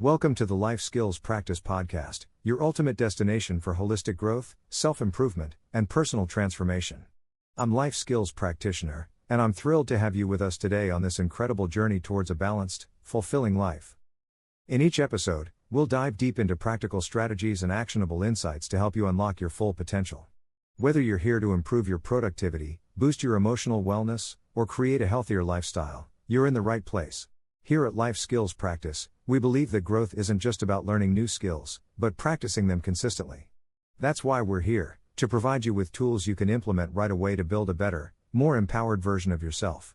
Welcome to the Life Skills Practice Podcast, your ultimate destination for holistic growth, self-improvement, and personal transformation. I'm Life Skills Practitioner, and I'm thrilled to have you with us today on this incredible journey towards a balanced, fulfilling life. In each episode, we'll dive deep into practical strategies and actionable insights to help you unlock your full potential. Whether you're here to improve your productivity, boost your emotional wellness, or create a healthier lifestyle, you're in the right place. Here at Life Skills Practice, we believe that growth isn't just about learning new skills, but practicing them consistently. That's why we're here, to provide you with tools you can implement right away to build a better, more empowered version of yourself.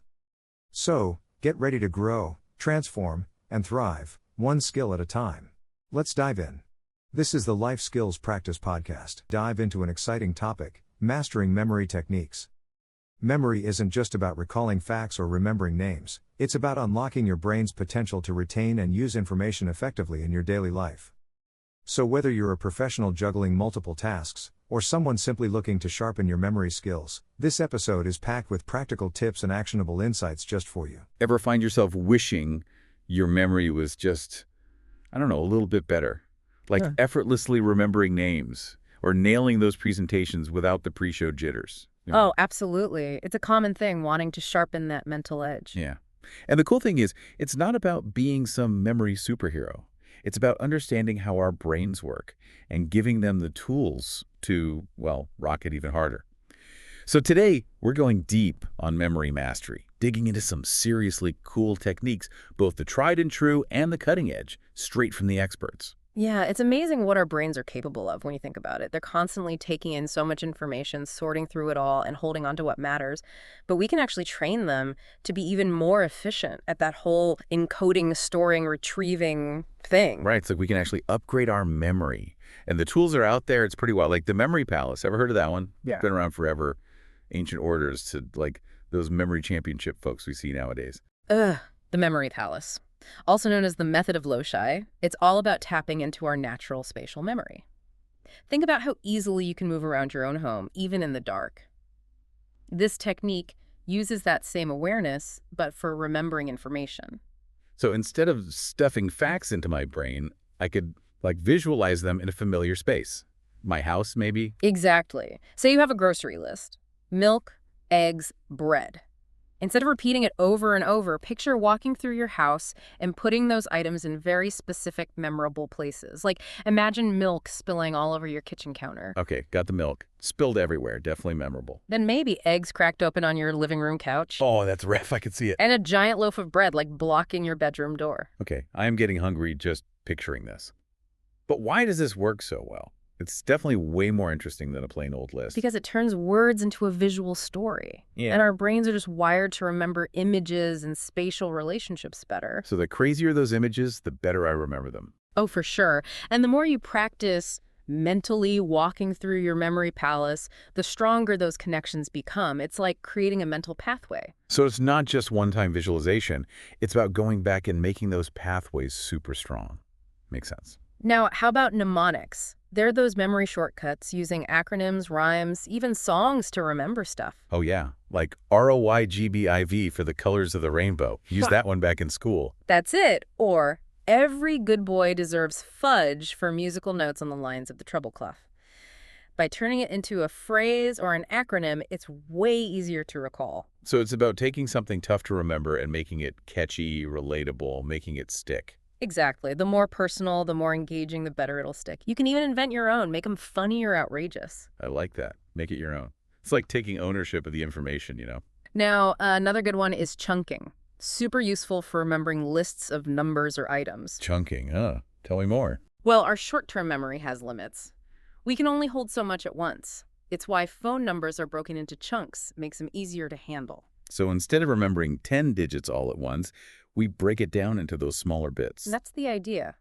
So, get ready to grow, transform, and thrive, one skill at a time. Let's dive in. This is the Life Skills Practice Podcast. Dive into an exciting topic, mastering memory techniques. Memory isn't just about recalling facts or remembering names, it's about unlocking your brain's potential to retain and use information effectively in your daily life. So whether you're a professional juggling multiple tasks, or someone simply looking to sharpen your memory skills, this episode is packed with practical tips and actionable insights just for you. Ever find yourself wishing your memory was just, a little bit better? Like effortlessly remembering names, or nailing those presentations without the pre-show jitters. Oh, absolutely. It's a common thing, wanting to sharpen that mental edge. Yeah. And the cool thing is, it's not about being some memory superhero. It's about understanding how our brains work and giving them the tools to, rock it even harder. So today, we're going deep on memory mastery, digging into some seriously cool techniques, both the tried and true and the cutting edge, straight from the experts. Yeah, it's amazing what our brains are capable of when you think about it. They're constantly taking in so much information, sorting through it all, and holding on to what matters. But we can actually train them to be even more efficient at that whole encoding, storing, retrieving thing. Right, it's like we can actually upgrade our memory. And the tools are out there. It's pretty wild. Like the Memory Palace. Ever heard of that one? Yeah. It's been around forever. Ancient orders to like those memory championship folks we see nowadays. The Memory Palace. Also known as the method of Loci, it's all about tapping into our natural spatial memory. Think about how easily you can move around your own home, even in the dark. This technique uses that same awareness, but for remembering information. So instead of stuffing facts into my brain, I could visualize them in a familiar space. My house, maybe? Exactly. Say you have a grocery list. Milk, eggs, bread. Instead of repeating it over and over, picture walking through your house and putting those items in very specific, memorable places. Like, imagine milk spilling all over your kitchen counter. Okay, got the milk. Spilled everywhere. Definitely memorable. Then maybe eggs cracked open on your living room couch. Oh, that's rough. I can see it. And a giant loaf of bread, blocking your bedroom door. Okay, I am getting hungry just picturing this. But why does this work so well? It's definitely way more interesting than a plain old list. Because it turns words into a visual story. Yeah. And our brains are just wired to remember images and spatial relationships better. So the crazier those images, the better I remember them. Oh, for sure. And the more you practice mentally walking through your memory palace, the stronger those connections become. It's like creating a mental pathway. So it's not just one-time visualization. It's about going back and making those pathways super strong. Makes sense. Now, how about mnemonics? They're those memory shortcuts using acronyms, rhymes, even songs to remember stuff. Oh yeah, like ROYGBIV for the colors of the rainbow. Use that one back in school. That's it. Or every good boy deserves fudge for musical notes on the lines of the treble clef. By turning it into a phrase or an acronym, it's way easier to recall. So it's about taking something tough to remember and making it catchy, relatable, making it stick. Exactly. The more personal, the more engaging, the better it'll stick. You can even invent your own, make them funny or outrageous. I like that. Make it your own. It's like taking ownership of the information, Now, another good one is chunking. Super useful for remembering lists of numbers or items. Chunking, tell me more. Well, our short-term memory has limits. We can only hold so much at once. It's why phone numbers are broken into chunks, makes them easier to handle. So instead of remembering 10 digits all at once, we break it down into those smaller bits. That's the idea.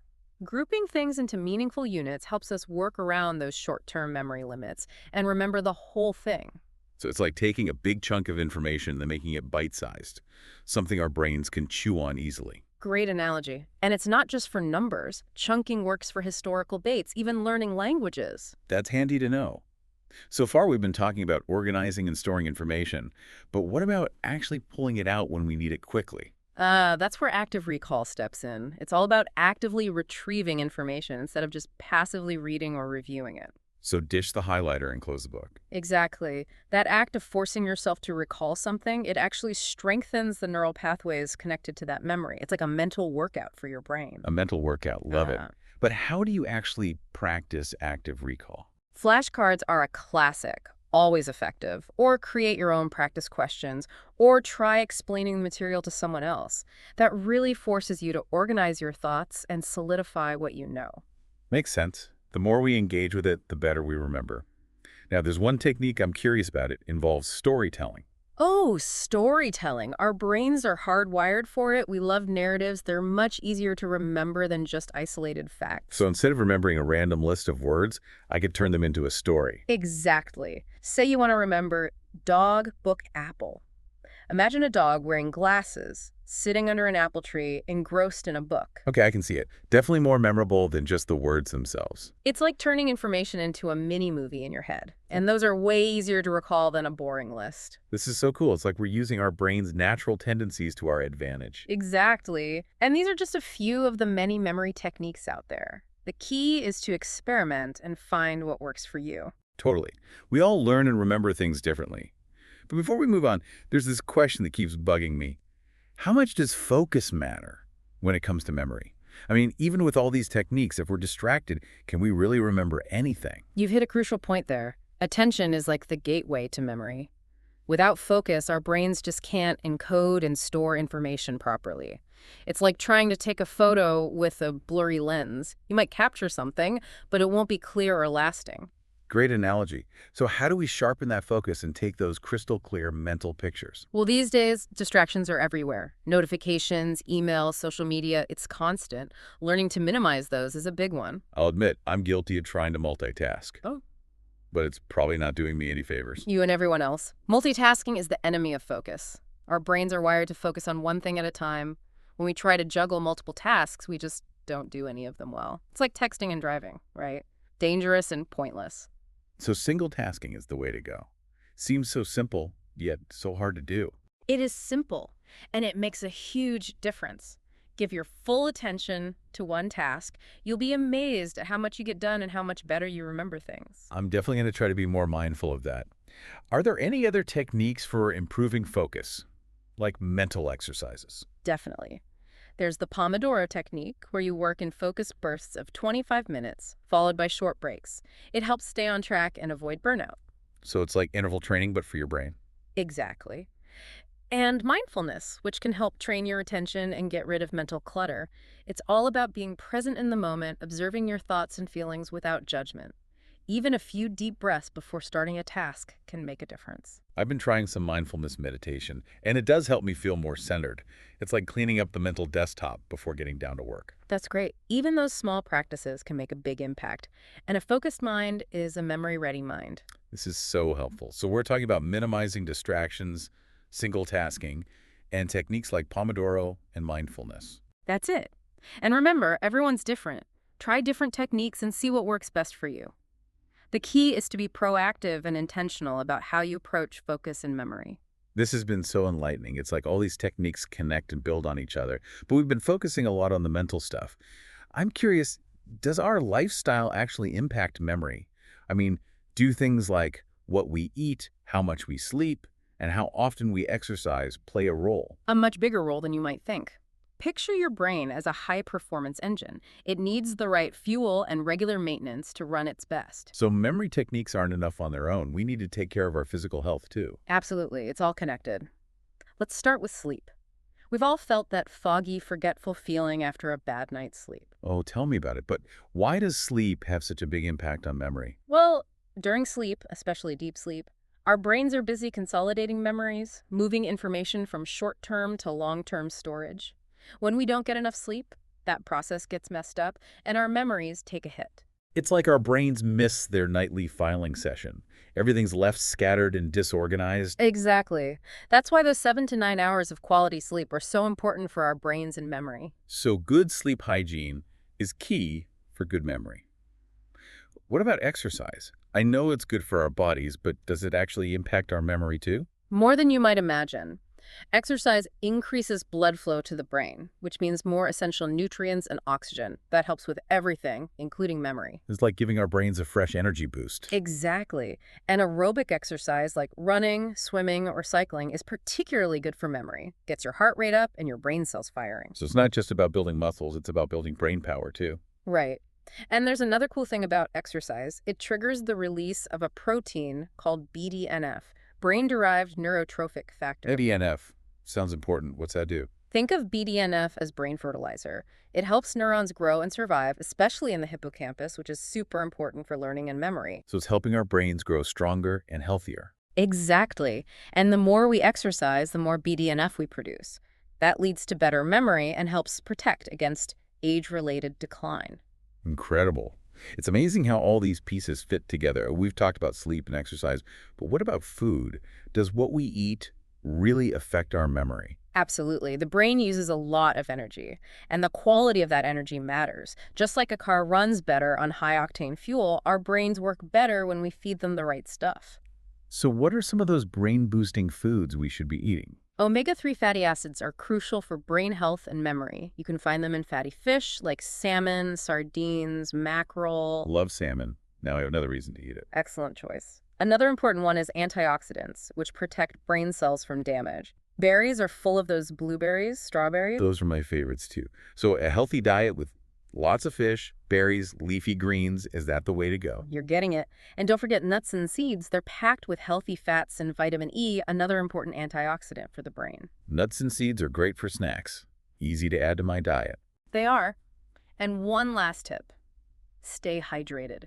Grouping things into meaningful units helps us work around those short-term memory limits and remember the whole thing. So it's like taking a big chunk of information and making it bite-sized, something our brains can chew on easily. Great analogy. And it's not just for numbers. Chunking works for historical dates, even learning languages. That's handy to know. So far, we've been talking about organizing and storing information, but what about actually pulling it out when we need it quickly? That's where active recall steps in. It's all about actively retrieving information instead of just passively reading or reviewing it. So dish the highlighter and close the book. Exactly. That act of forcing yourself to recall something, it actually strengthens the neural pathways connected to that memory. It's like a mental workout for your brain. A mental workout, love it. Uh, But how do you actually practice active recall? Flashcards are a classic, always effective. Or create your own practice questions, or try explaining the material to someone else. That really forces you to organize your thoughts and solidify what you know. Makes sense. The more we engage with it, the better we remember. Now, there's one technique I'm curious about. It involves storytelling. Oh, storytelling. Our brains are hardwired for it. We love narratives. They're much easier to remember than just isolated facts. So instead of remembering a random list of words, I could turn them into a story. Exactly. Say you want to remember dog, book, apple. Imagine a dog wearing glasses, sitting under an apple tree, engrossed in a book. Okay, I can see it. Definitely more memorable than just the words themselves. It's like turning information into a mini-movie in your head. And those are way easier to recall than a boring list. This is so cool. It's like we're using our brain's natural tendencies to our advantage. Exactly. And these are just a few of the many memory techniques out there. The key is to experiment and find what works for you. Totally. We all learn and remember things differently. But before we move on, there's this question that keeps bugging me. How much does focus matter when it comes to memory? I mean, even with all these techniques, if we're distracted, can we really remember anything? You've hit a crucial point there. Attention is like the gateway to memory. Without focus, our brains just can't encode and store information properly. It's like trying to take a photo with a blurry lens. You might capture something, but it won't be clear or lasting. Great analogy. So how do we sharpen that focus and take those crystal clear mental pictures? Well, these days, distractions are everywhere. Notifications, emails, social media, it's constant. Learning to minimize those is a big one. I'll admit, I'm guilty of trying to multitask. Oh. But it's probably not doing me any favors. You and everyone else. Multitasking is the enemy of focus. Our brains are wired to focus on one thing at a time. When we try to juggle multiple tasks, we just don't do any of them well. It's like texting and driving, right? Dangerous and pointless. So single tasking is the way to go. Seems so simple, yet so hard to do. It is simple, and it makes a huge difference. Give your full attention to one task. You'll be amazed at how much you get done and how much better you remember things. I'm definitely going to try to be more mindful of that. Are there any other techniques for improving focus, like mental exercises? Definitely. There's the Pomodoro technique, where you work in focused bursts of 25 minutes, followed by short breaks. It helps stay on track and avoid burnout. So it's like interval training, but for your brain. Exactly. And mindfulness, which can help train your attention and get rid of mental clutter. It's all about being present in the moment, observing your thoughts and feelings without judgment. Even a few deep breaths before starting a task can make a difference. I've been trying some mindfulness meditation, and it does help me feel more centered. It's like cleaning up the mental desktop before getting down to work. That's great. Even those small practices can make a big impact. And a focused mind is a memory-ready mind. This is so helpful. So we're talking about minimizing distractions, single tasking, and techniques like Pomodoro and mindfulness. That's it. And remember, everyone's different. Try different techniques and see what works best for you. The key is to be proactive and intentional about how you approach focus and memory. This has been so enlightening. It's like all these techniques connect and build on each other. But we've been focusing a lot on the mental stuff. I'm curious, does our lifestyle actually impact memory? I mean, do things like what we eat, how much we sleep, and how often we exercise play a role? A much bigger role than you might think. Picture your brain as a high-performance engine. It needs the right fuel and regular maintenance to run its best. So memory techniques aren't enough on their own. We need to take care of our physical health too. Absolutely. It's all connected. Let's start with sleep. We've all felt that foggy, forgetful feeling after a bad night's sleep. Oh, tell me about it. But why does sleep have such a big impact on memory? Well, during sleep, especially deep sleep, our brains are busy consolidating memories, moving information from short-term to long-term storage. When we don't get enough sleep, that process gets messed up, and our memories take a hit. It's like our brains miss their nightly filing session. Everything's left scattered and disorganized. Exactly. That's why those 7 to 9 hours of quality sleep are so important for our brains and memory. So good sleep hygiene is key for good memory. What about exercise? I know it's good for our bodies, but does it actually impact our memory too? More than you might imagine. Exercise increases blood flow to the brain, which means more essential nutrients and oxygen. That helps with everything, including memory. It's like giving our brains a fresh energy boost. Exactly. And aerobic exercise like running, swimming, or cycling is particularly good for memory. Gets your heart rate up and your brain cells firing. So it's not just about building muscles, it's about building brain power too. Right. And there's another cool thing about exercise. It triggers the release of a protein called BDNF, brain-derived neurotrophic factor. BDNF sounds important. What's that do? Think of BDNF as brain fertilizer. It helps neurons grow and survive, especially in the hippocampus, which is super important for learning and memory. So it's helping our brains grow stronger and healthier. Exactly. And the more we exercise, the more BDNF we produce. That leads to better memory and helps protect against age-related decline. Incredible. It's amazing how all these pieces fit together. We've talked about sleep and exercise, but what about food? Does what we eat really affect our memory? Absolutely. The brain uses a lot of energy, and the quality of that energy matters. Just like a car runs better on high-octane fuel, our brains work better when we feed them the right stuff. So what are some of those brain-boosting foods we should be eating? Omega-3 fatty acids are crucial for brain health and memory. You can find them in fatty fish like salmon, sardines, mackerel. Love salmon. Now I have another reason to eat it. Excellent choice. Another important one is antioxidants, which protect brain cells from damage. Berries are full of those blueberries, strawberries. Those are my favorites too. So a healthy diet with lots of fish, berries, leafy greens, is that the way to go? You're getting it. And don't forget nuts and seeds. They're packed with healthy fats and vitamin E, another important antioxidant for the brain. Nuts and seeds are great for snacks. Easy to add to my diet. They are. And one last tip. Stay hydrated.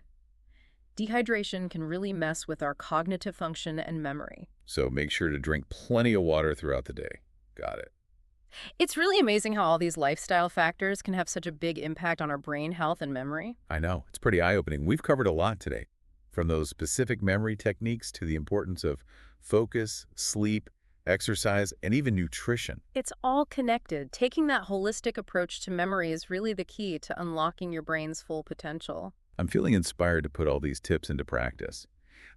Dehydration can really mess with our cognitive function and memory. So make sure to drink plenty of water throughout the day. Got it. It's really amazing how all these lifestyle factors can have such a big impact on our brain health and memory. I know. It's pretty eye-opening. We've covered a lot today, from those specific memory techniques to the importance of focus, sleep, exercise, and even nutrition. It's all connected. Taking that holistic approach to memory is really the key to unlocking your brain's full potential. I'm feeling inspired to put all these tips into practice.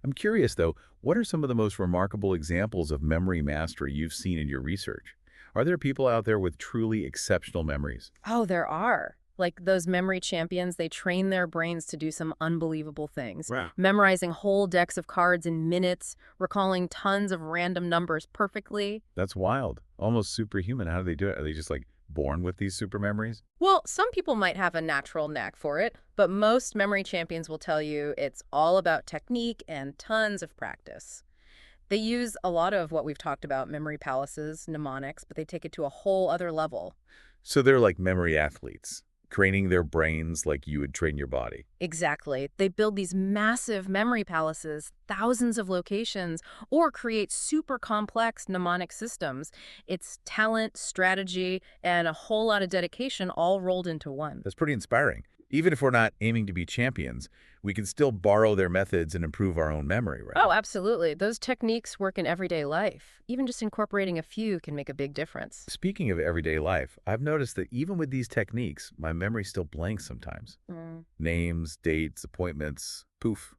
I'm curious, though, what are some of the most remarkable examples of memory mastery you've seen in your research? Are there people out there with truly exceptional memories? Oh, there are. Like those memory champions, they train their brains to do some unbelievable things. Wow. Memorizing whole decks of cards in minutes, recalling tons of random numbers perfectly. That's wild. Almost superhuman. How do they do it? Are they just like born with these super memories? Well, some people might have a natural knack for it, but most memory champions will tell you it's all about technique and tons of practice. They use a lot of what we've talked about, memory palaces, mnemonics, but they take it to a whole other level. So they're like memory athletes, training their brains like you would train your body. Exactly. They build these massive memory palaces, thousands of locations, or create super complex mnemonic systems. It's talent, strategy, and a whole lot of dedication all rolled into one. That's pretty inspiring. Even if we're not aiming to be champions, we can still borrow their methods and improve our own memory, right? Oh, absolutely. Those techniques work in everyday life. Even just incorporating a few can make a big difference. Speaking of everyday life, I've noticed that even with these techniques, my memory still blanks sometimes. Names, dates, appointments, poof,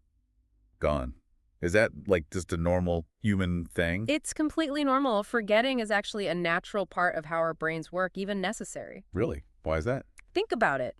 gone. Is that like just a normal human thing? It's completely normal. Forgetting is actually a natural part of how our brains work, even necessary. Really? Why is that? Think about it.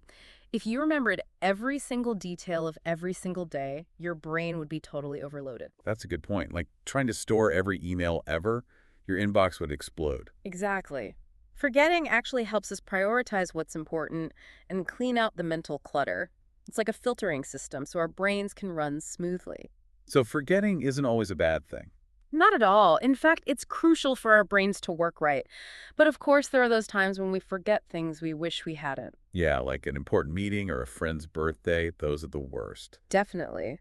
If you remembered every single detail of every single day, your brain would be totally overloaded. That's a good point. Like trying to store every email ever, your inbox would explode. Exactly. Forgetting actually helps us prioritize what's important and clean out the mental clutter. It's like a filtering system so our brains can run smoothly. So forgetting isn't always a bad thing. Not at all. In fact, it's crucial for our brains to work right. But of course, there are those times when we forget things we wish we hadn't. Yeah, like an important meeting or a friend's birthday, those are the worst. Definitely.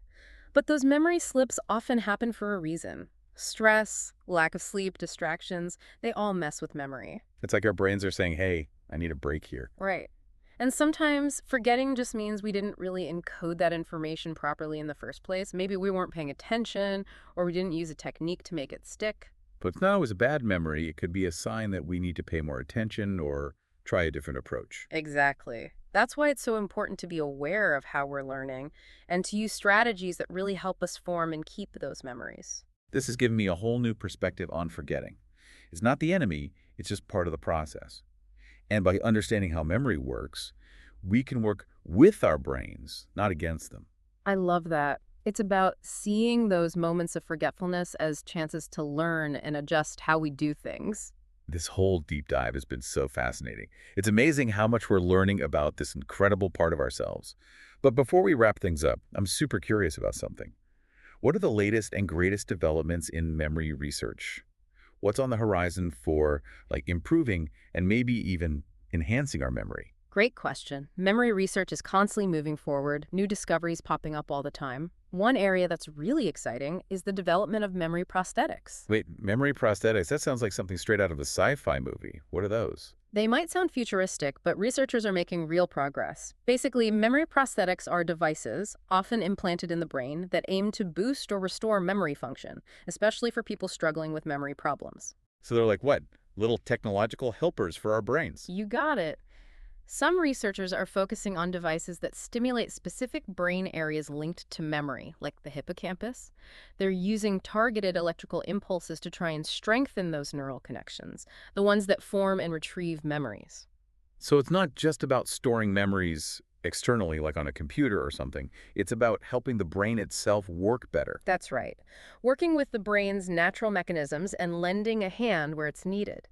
But those memory slips often happen for a reason. Stress, lack of sleep, distractions, they all mess with memory. It's like our brains are saying, hey, I need a break here. Right. And sometimes forgetting just means we didn't really encode that information properly in the first place. Maybe we weren't paying attention, or we didn't use a technique to make it stick. But it's not always a bad memory. It could be a sign that we need to pay more attention or try a different approach. Exactly. That's why it's so important to be aware of how we're learning and to use strategies that really help us form and keep those memories. This has given me a whole new perspective on forgetting. It's not the enemy, it's just part of the process. And by understanding how memory works, we can work with our brains, not against them. I love that. It's about seeing those moments of forgetfulness as chances to learn and adjust how we do things. This whole deep dive has been so fascinating. It's amazing how much we're learning about this incredible part of ourselves. But before we wrap things up, I'm super curious about something. What are the latest and greatest developments in memory research? What's on the horizon for improving and maybe even enhancing our memory? Great question. Memory research is constantly moving forward, new discoveries popping up all the time. One area that's really exciting is the development of memory prosthetics. Wait, memory prosthetics, that sounds like something straight out of a sci-fi movie. What are those? They might sound futuristic, but researchers are making real progress. Basically, memory prosthetics are devices, often implanted in the brain, that aim to boost or restore memory function, especially for people struggling with memory problems. So they're like what? Little technological helpers for our brains. You got it. Some researchers are focusing on devices that stimulate specific brain areas linked to memory, like the hippocampus. They're using targeted electrical impulses to try and strengthen those neural connections, the ones that form and retrieve memories. So it's not just about storing memories externally, like on a computer or something. It's about helping the brain itself work better. That's right. Working with the brain's natural mechanisms and lending a hand where it's needed.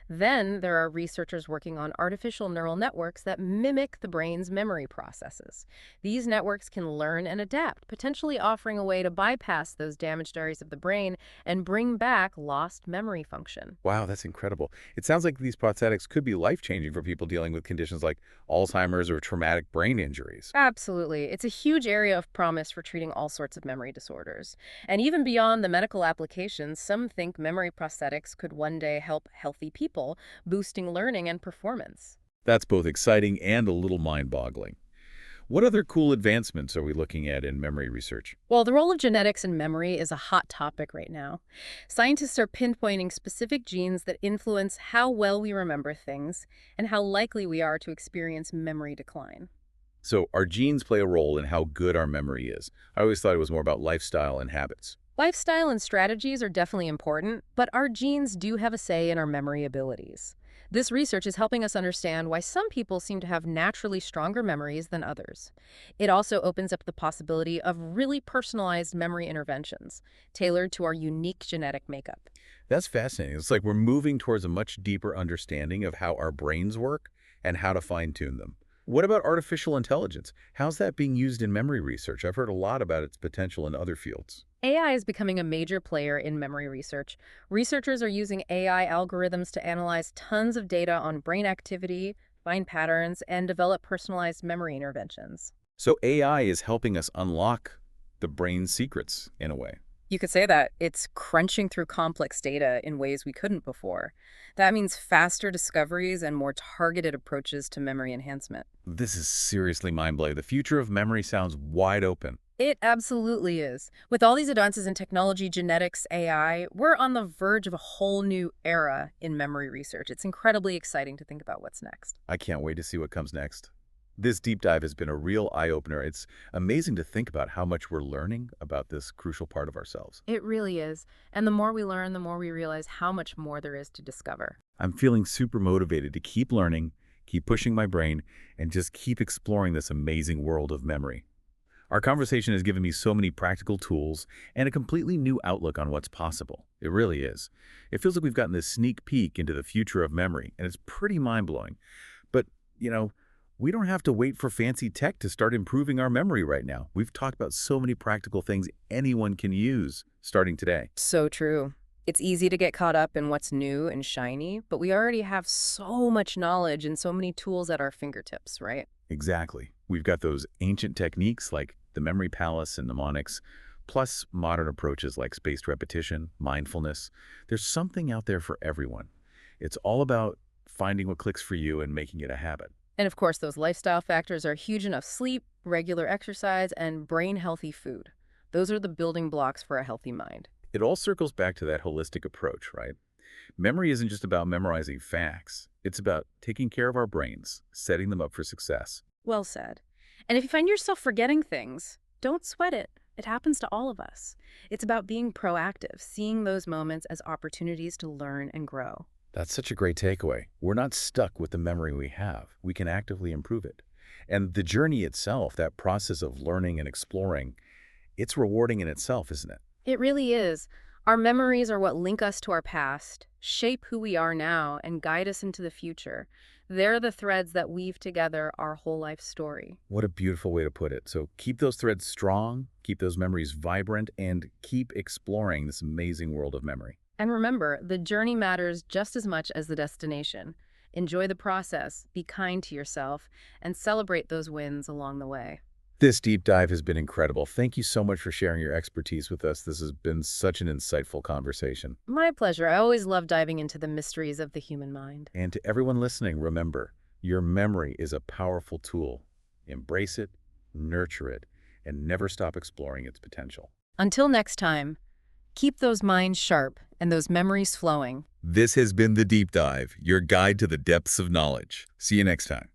Then there are researchers working on artificial neural networks that mimic the brain's memory processes. These networks can learn and adapt, potentially offering a way to bypass those damaged areas of the brain and bring back lost memory function. Wow, that's incredible. It sounds like these prosthetics could be life-changing for people dealing with conditions like Alzheimer's or traumatic brain injuries. Absolutely. It's a huge area of promise for treating all sorts of memory disorders. And even beyond the medical applications, some think memory prosthetics could one day help healthy people, boosting learning and performance. That's both exciting and a little mind-boggling. What other cool advancements are we looking at in memory research? Well, the role of genetics in memory is a hot topic right now. Scientists are pinpointing specific genes that influence how well we remember things and how likely we are to experience memory decline. So our genes play a role in how good our memory is. I always thought it was more about lifestyle and habits. Lifestyle and strategies are definitely important, but our genes do have a say in our memory abilities. This research is helping us understand why some people seem to have naturally stronger memories than others. It also opens up the possibility of really personalized memory interventions, tailored to our unique genetic makeup. That's fascinating. It's like we're moving towards a much deeper understanding of how our brains work and how to fine-tune them. What about artificial intelligence? How's that being used in memory research? I've heard a lot about its potential in other fields. AI is becoming a major player in memory research. Researchers are using AI algorithms to analyze tons of data on brain activity, find patterns, and develop personalized memory interventions. So AI is helping us unlock the brain's secrets in a way. You could say that it's crunching through complex data in ways we couldn't before. That means faster discoveries and more targeted approaches to memory enhancement. This is seriously mind-blowing. The future of memory sounds wide open. It absolutely is. With all these advances in technology, genetics, AI, we're on the verge of a whole new era in memory research. It's incredibly exciting to think about what's next. I can't wait to see what comes next. This deep dive has been a real eye-opener. It's amazing to think about how much we're learning about this crucial part of ourselves. It really is. And the more we learn, the more we realize how much more there is to discover. I'm feeling super motivated to keep learning, keep pushing my brain, and just keep exploring this amazing world of memory. Our conversation has given me so many practical tools and a completely new outlook on what's possible. It really is. It feels like we've gotten this sneak peek into the future of memory, and it's pretty mind-blowing. But, we don't have to wait for fancy tech to start improving our memory right now. We've talked about so many practical things anyone can use starting today. So true. It's easy to get caught up in what's new and shiny, but we already have so much knowledge and so many tools at our fingertips, right? Exactly. We've got those ancient techniques like the memory palace and mnemonics, plus modern approaches like spaced repetition, mindfulness. There's something out there for everyone. It's all about finding what clicks for you and making it a habit. And of course, those lifestyle factors are huge: enough sleep, regular exercise, and brain-healthy food. Those are the building blocks for a healthy mind. It all circles back to that holistic approach, right? Memory isn't just about memorizing facts. It's about taking care of our brains, setting them up for success. Well said. And if you find yourself forgetting things, don't sweat it. It happens to all of us. It's about being proactive, seeing those moments as opportunities to learn and grow. That's such a great takeaway. We're not stuck with the memory we have. We can actively improve it. And the journey itself, that process of learning and exploring, it's rewarding in itself, isn't it? It really is. Our memories are what link us to our past, shape who we are now, and guide us into the future. They're the threads that weave together our whole life story. What a beautiful way to put it. So keep those threads strong, keep those memories vibrant, and keep exploring this amazing world of memory. And remember, the journey matters just as much as the destination. Enjoy the process, be kind to yourself, and celebrate those wins along the way. This deep dive has been incredible. Thank you so much for sharing your expertise with us. This has been such an insightful conversation. My pleasure. I always love diving into the mysteries of the human mind. And to everyone listening, remember, your memory is a powerful tool. Embrace it, nurture it, and never stop exploring its potential. Until next time, keep those minds sharp and those memories flowing. This has been The Deep Dive, your guide to the depths of knowledge. See you next time.